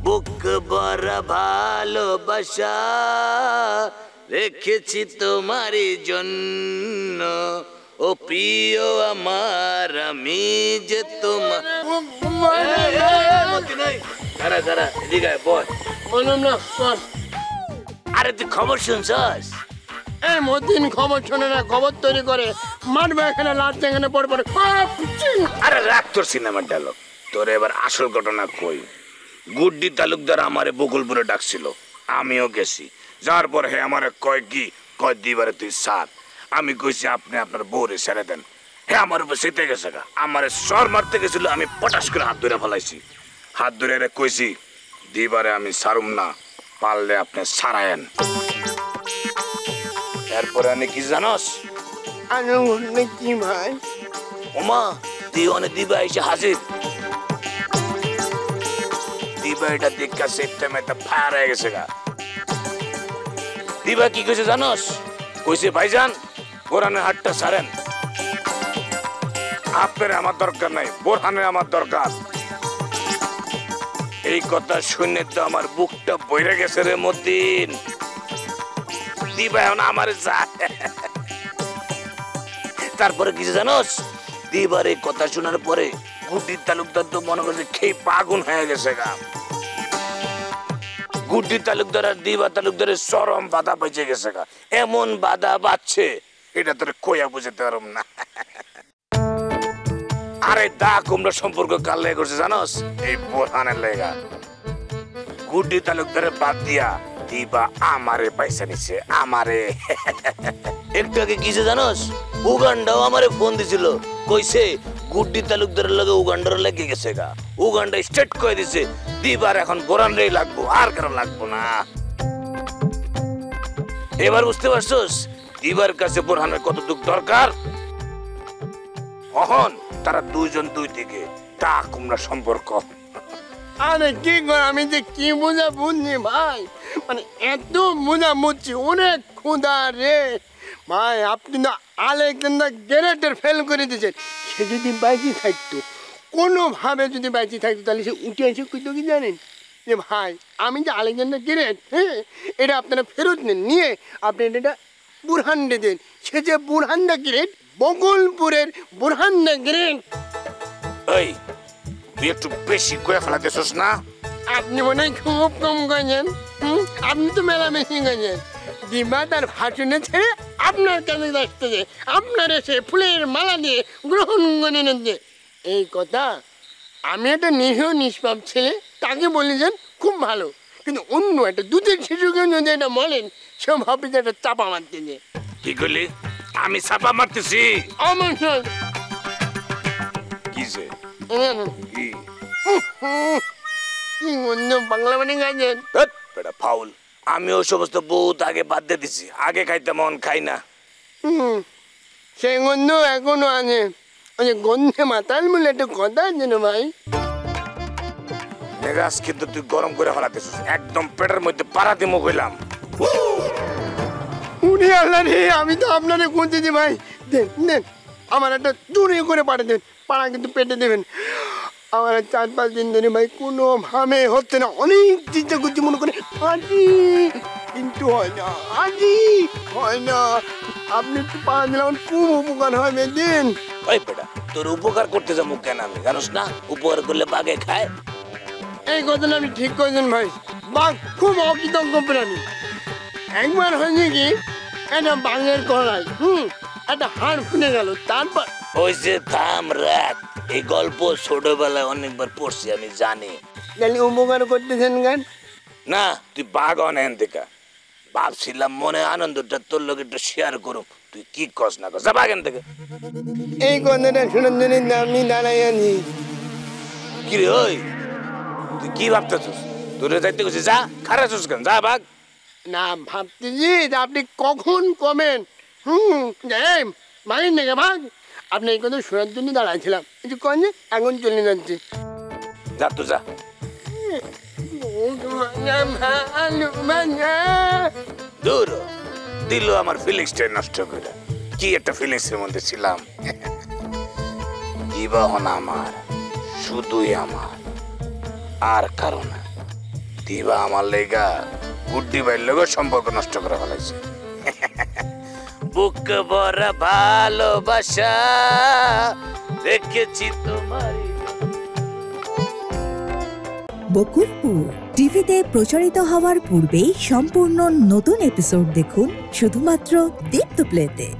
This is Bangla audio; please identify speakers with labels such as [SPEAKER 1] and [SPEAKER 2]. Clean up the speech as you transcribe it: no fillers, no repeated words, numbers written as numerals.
[SPEAKER 1] বুক ভরা ভালোবাসা রেখেছি তোমারই জন্য ও প্রিয় আমার আমি যে তোমার আরে তুই খবর শুনছস
[SPEAKER 2] এই মতিন খবর শোনে না খবর তৈরি করে মারবে এখানে লাস্ট এখানে পড়ে পড়ে
[SPEAKER 1] আরে রাখ তোর সিনেমার ডায়লগ তোর এবার আসল ঘটনা কই গুড্ডি তালুকদার আমারে বকুলপুরে ডাকছিল আমিও গেছি যার পর হে আমারে কয় কি কয় দিবারে তুই সাত আমি কইছি আপনি আপনার বউরে ছেড়ে দেন হে আমার উপর সেতে গেছে গা আমারে সর মারতে গেছিল আমি পটাশ করে হাত ধরে ফেলাইছি হাত ধরে রে কইছি দিবারে আমি সারুম না পারলে আপনি সারায়েন এরপরে আমি কি জানোস
[SPEAKER 2] কি ভাই
[SPEAKER 1] ওমা তুই অনেক দিবা এসে হাজির দিবা এটা দেখা সিস্টেমে তো ফায়ার হয়ে গেছে গা দিবা কি কইছে জানোস কইছে ভাইজান বোরহানের হাতটা ছাড়েন আপনার আমার দরকার নাই বোরহানের আমার দরকার এই কথা শুনে তো আমার বুকটা বইরে গেছে রে মতিন দিবা এখন আমার তারপরে কিছু জানোস দিবার এই কথা শোনার পরে গুড্ডি তালুকদার তো মনে করছে খেয়ে পাগুন হয়ে গেছে গা গুড্ডি তালুকদার আর দিবা তালুকদারের চরম বাধা বেঁচে গেছে গা এমন বাধা বাচ্ছে এটা তোর কইয়া বুঝতে পারম না আরে দা কুমড়া সম্পর্ক কার লেগে করছে জানোস এই বোরহানের লেগা গুড্ডি তালুকদারের বাদ দিয়া দিবা আমারে পয়সা নিছে আমারে একটু আগে কিসে জানোস উগান্ডাও আমারে ফোন দিছিল কইছে গুড্ডি তালুকদারের লগে উগান্ডার লেগে গেছে গা উগান্ডা স্টেট কই দিছে দিবার এখন বোরহান রেই লাগবো আর কারো লাগবো না এবার বুঝতে পারছস দিবার কাছে বোরহানের কতটুক দরকার অহন তারা দুইজন দুই দিকে তা কুমড়া সম্পর্ক
[SPEAKER 2] আরে কি করে আমি যে কি বোঝা বুঝছি ভাই মানে এত বোঝা বুঝছি অনেক ক্ষুধা রে ভাই আপনি না আলেকজান্ডার গ্রেটের ফেল করে দিয়েছেন সে যদি বাইচে থাকতো কোনোভাবে যদি বাইচে থাকতো তাহলে সে উঠে এসে কইতো কি জানেন যে ভাই আমি যে আলেকজান্ডার গ্রেট হ্যাঁ এটা আপনারা ফেরত নেন নিয়ে আপনি এটা বুরহানডে দেন সে যে বুরহানডা গ্রেট বকুলপুরের বুরহানডা গ্রেট
[SPEAKER 1] এই তুই একটু বেশি কয়ে ফেলাতেছস না
[SPEAKER 2] আপনি মনে হয় খুব কম গেছেন আপনি তো মেলামেশি গেছেন দিবা তার ভাষণে ছেড়ে আপনার কাছে আসতেছে আপনার এসে ফুলের মালা দিয়ে গ্রহণ করে নিচ্ছে এই কথা আমি একটা নিরীহ নিষ্পাপ ছেলে তাকে বলেছেন খুব ভালো কিন্তু অন্য একটা দুধের শিশুকে যদি এটা বলেন সে ভাবে যে একটা চাপা মারতেছে
[SPEAKER 1] কি করলি আমি চাপা মারতেছি
[SPEAKER 2] আমার
[SPEAKER 1] কিসে কি
[SPEAKER 2] কি অন্য বাংলা মানে গাইছেন
[SPEAKER 1] বেটা ফাউল আমি ওই সমস্ত বহুত আগে বাদ দিয়ে দিছি আগে খাইতে মন খাই না
[SPEAKER 2] সেই গন্ধ এখনো আছে ওই যে গন্ধে মাতাল বলে একটা কথা আছে না ভাই
[SPEAKER 1] মেজাজ কিন্তু তুই গরম করে ফেলাতেছিস একদম পেটের মধ্যে পাড়া দিয়ে মুখ হইলাম
[SPEAKER 2] উনি আল্লাহ রে আমি তো আপনারে খুঁজতেছি ভাই দেন দেন আমার একটা দূরে করে পাঠিয়ে দেবেন পাড়া কিন্তু পেটে দেবেন আমার 4-5 দিন ধরে ভাই কোনোভাবে হচ্ছে না অনেক চিন্তা করছি মনে করে আজি কিন্তু হয় না আজি হয় না আপনি একটু পাড়া দিলে আমার খুব উপকার হবে দিন
[SPEAKER 1] ওই বেটা তোর উপকার করতে যাবো কেন আমি জানোস না উপকার করলে বাঘে খায়
[SPEAKER 2] এই কথাটা আমি ঠিক করেছেন ভাই বাঘ খুব অকৃতজ্ঞ প্রাণী একবার হয়েছে কি একটা বাঘের কড়াই একটা হাড় ফুলে গেল তারপর
[SPEAKER 1] ওই যে থাম রাখ এই গল্প ছোটবেলায় অনেকবার পড়ছি আমি জানি
[SPEAKER 2] তাহলে উপকার করতেছেন গান
[SPEAKER 1] না তুই বাঘ অনেন দেখা ভাবছিলাম মনে আনন্দটা তোর লোক একটু শেয়ার করুক তুই কি কস না কস যা বাঘেন থেকে
[SPEAKER 2] এই কথাটা শোনার জন্য আমি দাঁড়াই আছি
[SPEAKER 1] কি রে ওই তুই কি ভাবতেছিস তোরে যাইতে গেছি যা খারাপ কেন যা বাঘ
[SPEAKER 2] না ভাবতেছি যে আপনি কখন কমেন যাই বাঘের নাকি বাঘ আপনি এই কথা শোনার জন্য দাঁড়াইছিলাম কিছু কন যে এখন চলে যাচ্ছি
[SPEAKER 1] যা তো যা দূর দিল আমার ফিলিংসটাই নষ্ট করে কি একটা ফিলিংসের মধ্যে ছিলাম বিবাহ আমার শুধুই আমার আর কারণ দিবা আমার লেগা গুড্ডি ভাইয়ের লগে সম্পর্ক নষ্ট করে ফেলাইছে। বুক ভরা ভালোবাসা রেখেছি তোমার।
[SPEAKER 3] বকুলপুর টিভিতে প্রচারিত হওয়ার পূর্বেই সম্পূর্ণ নতুন এপিসোড দেখুন শুধুমাত্র দীপ্ত প্লেতে।